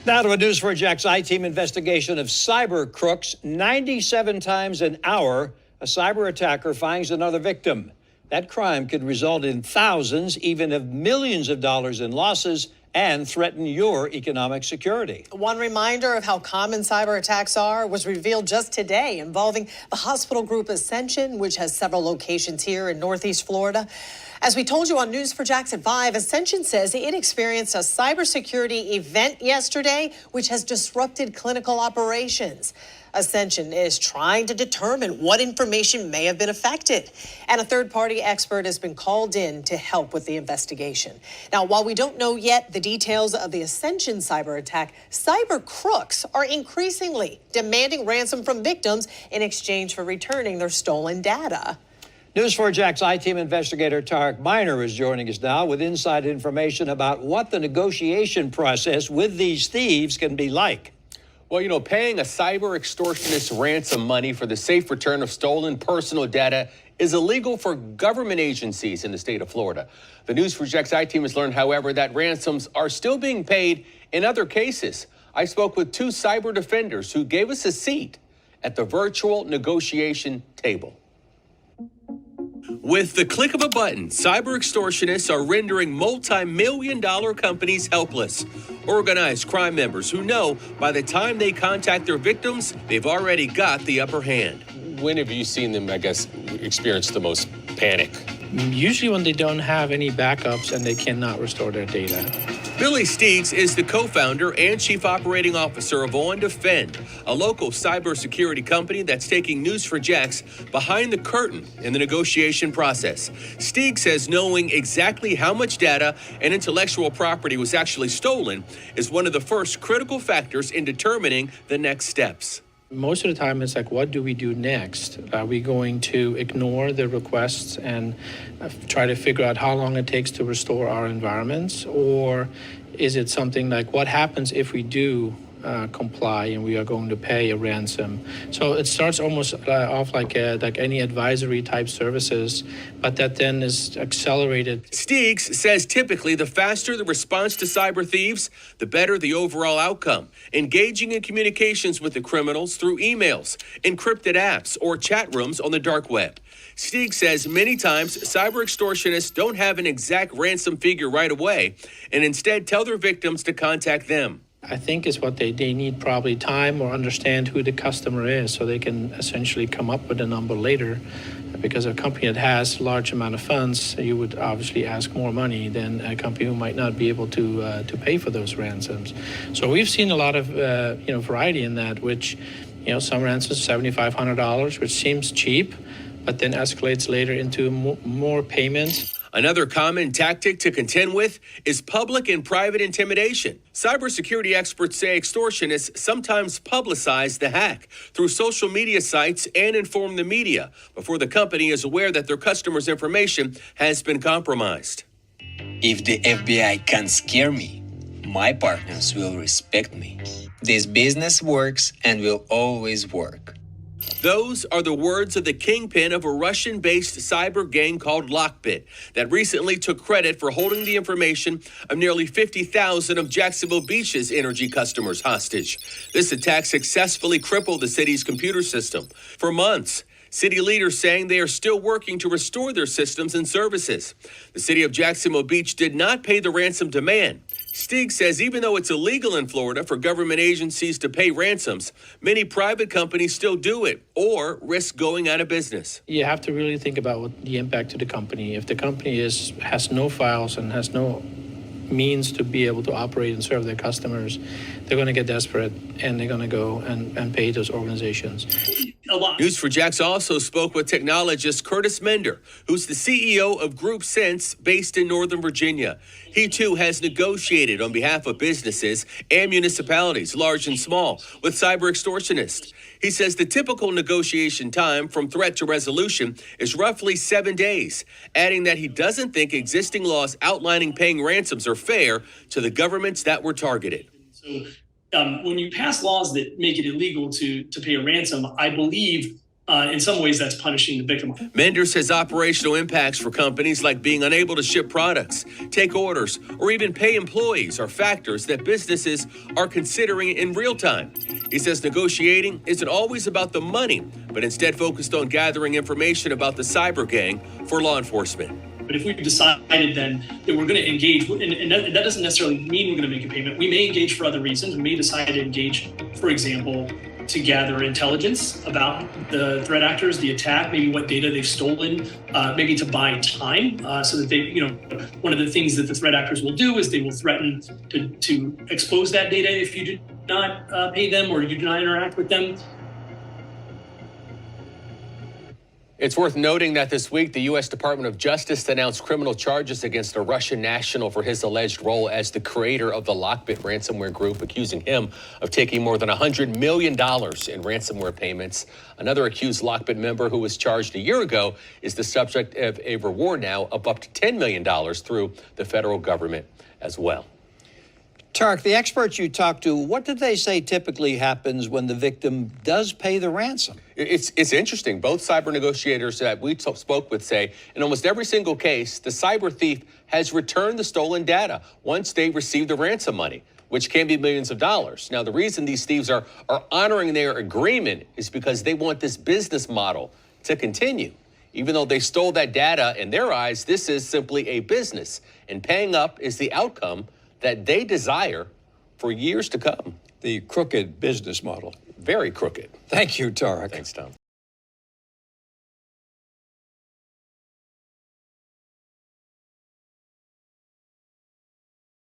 Now to a News4JAX I-TEAM investigation of cyber crooks. 97 times an hour, a cyber attacker finds another victim. That crime could result in thousands, even of millions of dollars in losses and threaten your economic security. One reminder of how common cyber attacks are was revealed just today, involving the hospital group Ascension, which has several locations here in Northeast Florida. As we told you on News4JAX at 5, Ascension says it experienced a cybersecurity event yesterday, which has disrupted clinical operations. Ascension is trying to determine what information may have been affected, and a third-party expert has been called in to help with the investigation. Now, while we don't know yet the details of the Ascension cyber attack, cyber crooks are increasingly demanding ransom from victims in exchange for returning their stolen data. News4JAX I-TEAM investigator Tarek Miner is joining us now with inside information about what the negotiation process with these thieves can be like. Well, you know, paying a cyber extortionist ransom money for the safe return of stolen personal data is illegal for government agencies in the state of Florida. The News4JAX I-TEAM has learned, however, that ransoms are still being paid in other cases. I spoke with two cyber defenders who gave us a seat at the virtual negotiation table. With the click of a button, cyber extortionists are rendering multi-million-dollar companies helpless. Organized crime members who know by the time they contact their victims, they've already got the upper hand. When have you seen them, I guess, experience the most panic? Usually when they don't have any backups and they cannot restore their data. Billy Steeghs is the co-founder and chief operating officer of OnDefend, a local cybersecurity company that's taking News4JAX behind the curtain in the negotiation process. Steeghs says knowing exactly how much data and intellectual property was actually stolen is one of the first critical factors in determining the next steps. Most of the time, it's like, what do we do next? Are we going to ignore the requests and try to figure out how long it takes to restore our environments? Or is it something like, what happens if we do comply and we are going to pay a ransom? So it starts almost off like any advisory type services, but that then is accelerated. Steeghs says typically the faster the response to cyber thieves, the better the overall outcome. Engaging in communications with the criminals through emails, encrypted apps, or chat rooms on the dark web. Steeghs says many times cyber extortionists don't have an exact ransom figure right away and instead tell their victims to contact them. I think is what they need probably time or understand who the customer is so they can essentially come up with a number later. Because a company that has a large amount of funds, you would obviously ask more money than a company who might not be able to pay for those ransoms. So we've seen a lot of variety in that, which some ransoms $7,500, which seems cheap, but then escalates later into more payments. Another common tactic to contend with is public and private intimidation. Cybersecurity experts say extortionists sometimes publicize the hack through social media sites and inform the media before the company is aware that their customers' information has been compromised. If the FBI can't scare me, my partners will respect me. This business works and will always work. Those are the words of the kingpin of a Russian-based cyber gang called Lockbit that recently took credit for holding the information of nearly 50,000 of Jacksonville Beach's energy customers hostage. This attack successfully crippled the city's computer system. For months, city leaders saying they are still working to restore their systems and services. The city of Jacksonville Beach did not pay the ransom demand. Steeghs says even though it's illegal in Florida for government agencies to pay ransoms, many private companies still do it or risk going out of business. You have to really think about what the impact to the company. If the company has no files and has no means to be able to operate and serve their customers, they're going to get desperate and they're going to go and pay those organizations. News4JAX also spoke with technologist Curtis Mender, who's the CEO of Group Sense based in Northern Virginia. He too has negotiated on behalf of businesses and municipalities, large and small, with cyber extortionists. He says the typical negotiation time from threat to resolution is roughly 7 days, adding that he doesn't think existing laws outlining paying ransoms are fair to the governments that were targeted. So when you pass laws that make it illegal to pay a ransom, I believe in some ways, that's punishing the victim. Mender says operational impacts for companies like being unable to ship products, take orders, or even pay employees are factors that businesses are considering in real time. He says negotiating isn't always about the money, but instead focused on gathering information about the cyber gang for law enforcement. But if we've decided then that we're going to engage, and that doesn't necessarily mean we're going to make a payment. We may engage for other reasons. We may decide to engage, for example, to gather intelligence about the threat actors, the attack, maybe what data they've stolen, maybe to buy time so that they, one of the things that the threat actors will do is they will threaten to expose that data if you do not pay them or you do not interact with them. It's worth noting that this week, the U.S. Department of Justice announced criminal charges against a Russian national for his alleged role as the creator of the Lockbit ransomware group, accusing him of taking more than $100 million in ransomware payments. Another accused Lockbit member who was charged a year ago is the subject of a reward now of up to $10 million through the federal government as well. Tarek, the experts you talked to, what did they say typically happens when the victim does pay the ransom? It's interesting. Both cyber negotiators that we spoke with say in almost every single case, the cyber thief has returned the stolen data once they receive the ransom money, which can be millions of dollars. Now, the reason these thieves are honoring their agreement is because they want this business model to continue. Even though they stole that data, in their eyes, this is simply a business, and paying up is the outcome that they desire for years to come. The crooked business model. Very crooked. Thank you, Tarek. Thanks, Tom.